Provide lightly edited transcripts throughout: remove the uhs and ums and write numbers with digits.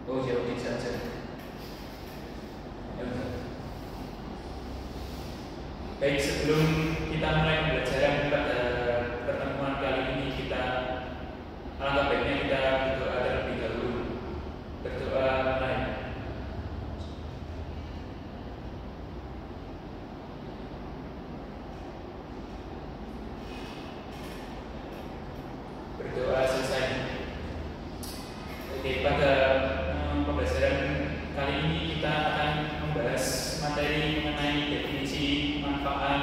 Oh ya, udik saja. Baik, sebelum kita mulai pembelajaran pada pertemuan kali ini, kita alangkah baiknya kita berdoa terlebih dahulu. Berdoa mulai. Berdoa selesai. Oke, pada pembelajaran kali ini kita akan membahas materi mengenai definisi, manfaat,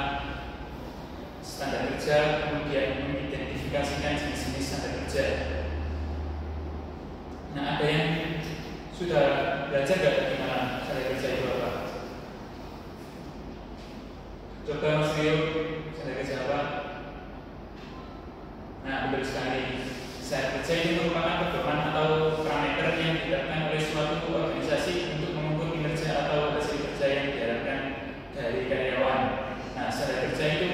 standar kerja, kemudian mengidentifikasikan jenis-jenis standar kerja. Nah, ada yang sudah belajar nggak bagaimana standar kerja itu apa? Coba Mas Rio, standar kerja apa? Nah, betul sekali. Standar kerja itu merupakan pedoman atau parameter yang ditetapkan oleh suatu organisasi untuk mengukur kinerja atau hasil kerja yang diharapkan dari karyawan. Nah, standar kerja itu,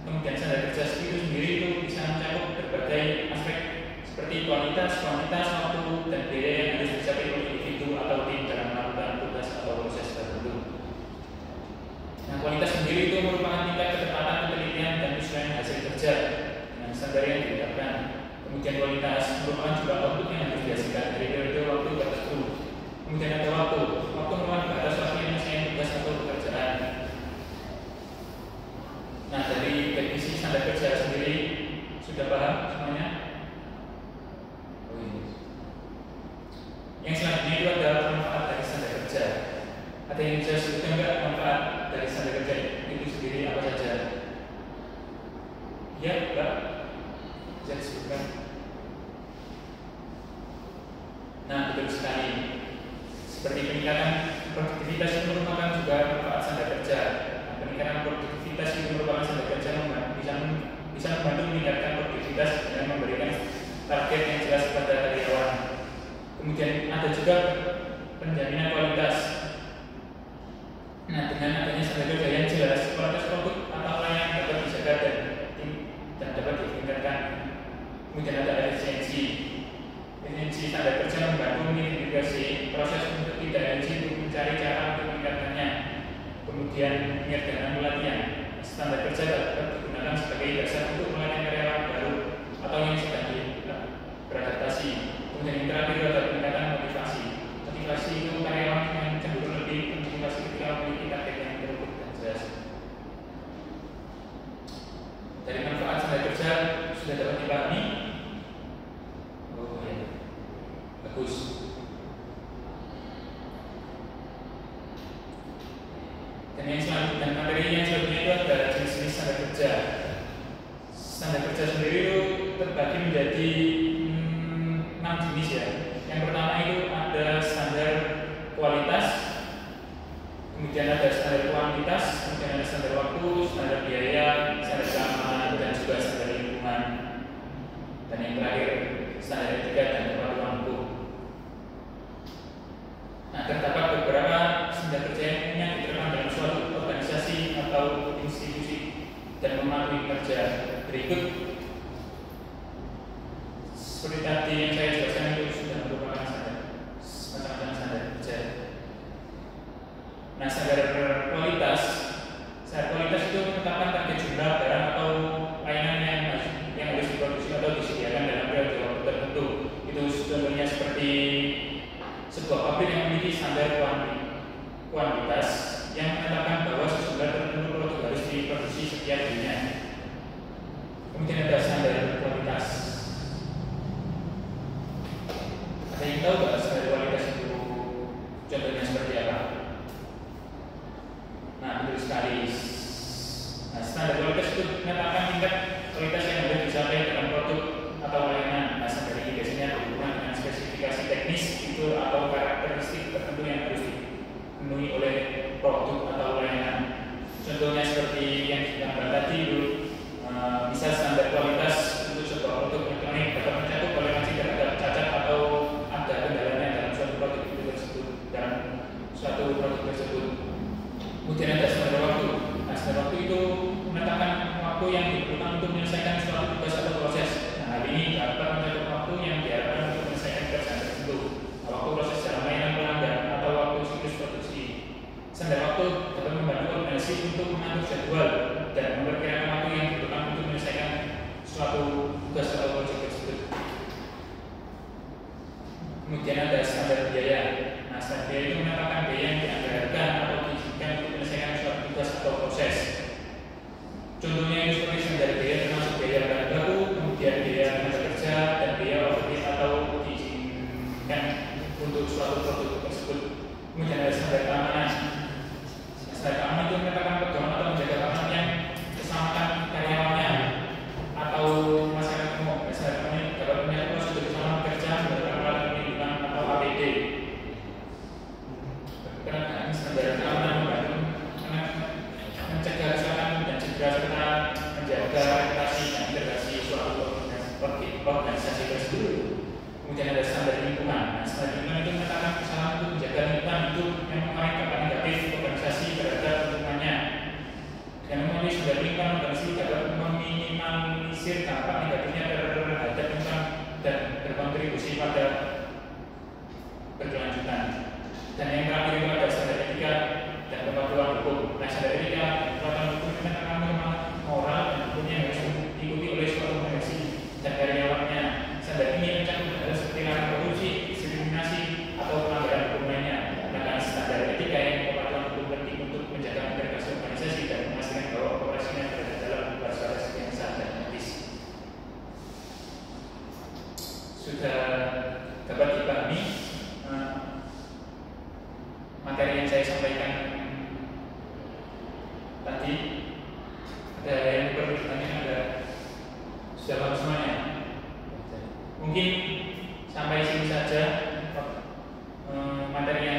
kemudian standar kerja itu sendiri itu bisa mencakup berbagai aspek seperti kualitas, kuantitas, waktu, dan biaya yang harus dicapai oleh individu atau tim dalam melakukan tugas atau proses tertentu. Nah, kualitas sendiri itu merupakan tingkat ketepatan penelitian dan penyesuaian hasil kerja dengan standar yang ditetapkan. Kemudian kualitas merupakan juga output yang harus dihasilkan dari periode waktu tertentu. Kemudian ada waktu merupakan batas waktu yang menyelesaikan tugas atau pekerjaan. Nah, dari definisi standar kerja sendiri sudah paham semuanya? Oh, ini. Yang selanjutnya itu ada manfaat dari standar kerja. Ada yang bisa sebutkan nggak manfaat dari standar kerja itu sendiri apa saja? Ya, Mbak, bisa disebutkan. Nah, betul sekali. Seperti peningkatan produktivitas itu merupakan juga manfaat standar kerja. Nah, peningkatan produktivitas itu merupakan standar kerja bisa membantu meningkatkan produktivitas dengan memberikan target yang jelas kepada karyawan. Kemudian ada juga penjaminan kualitas. Nah, dengan adanya standar kerja yang jelas, kualitas produk atau layanan dapat dijaga dan dapat ditingkatkan. Kemudian ada efisiensi. Efisiensi standar kerja membantu mengidentifikasi proses untuk tidak efisien untuk mencari cara untuk meningkatkannya. Kemudian penyederhanaan pelatihan. Standar kerja dapat digunakan sebagai dasar untuk melatih karyawan baru atau yang sedang beradaptasi. Kemudian yang terakhir adalah peningkatan motivasi. Motivasi itu karyawan yang cenderung lebih memotivasi ketika memiliki target yang terukur dan jelas. Dari manfaat standar kerja sudah dapat dipahami? Oh ya, bagus. Dan yang selanjutnya, materi yang selanjutnya itu adalah jenis-jenis standar kerja. Standar kerja sendiri itu terbagi menjadi 6 jenis ya. Yang pertama itu ada standar kualitas, kemudian ada standar kuantitas, kemudian ada standar waktu, standar biaya, standar keamanan, dan juga standar lingkungan. Dan yang terakhir, standar etika dan kepatuhan hukum. Nah, terdapat beberapa standar kerja yang diterapkan dalam suatu organisasi atau institusi dan mematuhi kerja berikut. Seperti tadi yang saya jelaskan itu sudah merupakan macam-macam standar kerja. Nah, standar kualitas itu menetapkan target jumlah barang atau layanan yang harus diproduksi atau disediakan dalam periode waktu tertentu. Itu contohnya seperti sebuah pabrik yang memiliki standar kuantitas yang menetapkan bahwa sejumlah tertentu produk harus diproduksi setiap harinya. Kemudian ada standar kualitas. Ada yang tahu nggak standar kualitas itu contohnya seperti apa? Nah, betul sekali. Nah, standar kualitas itu menetapkan tingkat kualitas yang harus dicapai dalam produk atau layanan. Nah, standar ini biasanya berhubungan dengan spesifikasi teknis itu atau karakteristik tertentu yang harus dipenuhi oleh produk atau layanan. Contohnya seperti yang digambar tadi itu, bisa standar kualitas untuk sebuah produk elektronik dapat mencakup toleransi terhadap cacat atau ada kendalanya dalam suatu produk tersebut. Kemudian ada standar waktu. Nah, standar waktu itu menetapkan waktu yang diperlukan untuk menyelesaikan suatu tugas atau proses. Nah, hal ini dapat mencakup waktu yang diharapkan untuk menyelesaikan pekerjaan tersebut. Nah, waktu proses Kemudian ada standar biaya. Nah, standar biaya itu merupakan biaya yang dianggarkan atau diizinkan untuk menyelesaikan suatu tugas atau proses. Contohnya itu seperti standar biaya termasuk biaya bahan baku, kemudian biaya tenaga kerja, dan biaya overhead atau diizinkan untuk suatu produk tersebut. Kemudian ada standar keamanan. Standar keamanan itu merupakan pedoman atau menjaga keamanan yang keselamatan karyawannya atau masyarakat umum. Standar keamanan dapat mengatur prosedur keselamatan kerja, menggunakan alat pelindungan atau APD. Karena standar keamanan membantu mencegah kesalahan dan cedera serta menjaga reputasi dan integrasi suatu organisasi tersebut. Kemudian ada standar lingkungan. Nah, standar lingkungan itu menyatakan kesalahan untuk menjaga lingkungan hidup yang mengalami dampak negatif organisasi terhadap lingkungannya. Dan melalui standar lingkungan organisasi dapat meminimalisir dampak negatifnya terhadap lingkungan dan berkontribusi pada berkelanjutan. Dan yang terakhir itu ada standar etika dan kepatuhan hukum. Nah, standar etika dan kepatuhan hukum menyatakan norma moral dan hukum yang harus diikuti oleh suatu organisasi dan karyawannya. Standar ini mencakup hal seperti larangan korupsi, diskriminasi, atau pelanggaran hukum lainnya. Nah, standar etika yang kepatuhan hukum penting untuk menjaga integritas organisasi dan memastikan bahwa operasinya berada dalam batas yang sah dan etis. Sudah dapat dipahami materi yang saya sampaikan tadi? Ada yang perlu ditanyakan? Ada? Sudah paham semuanya? Mungkin sampai sini saja materi yang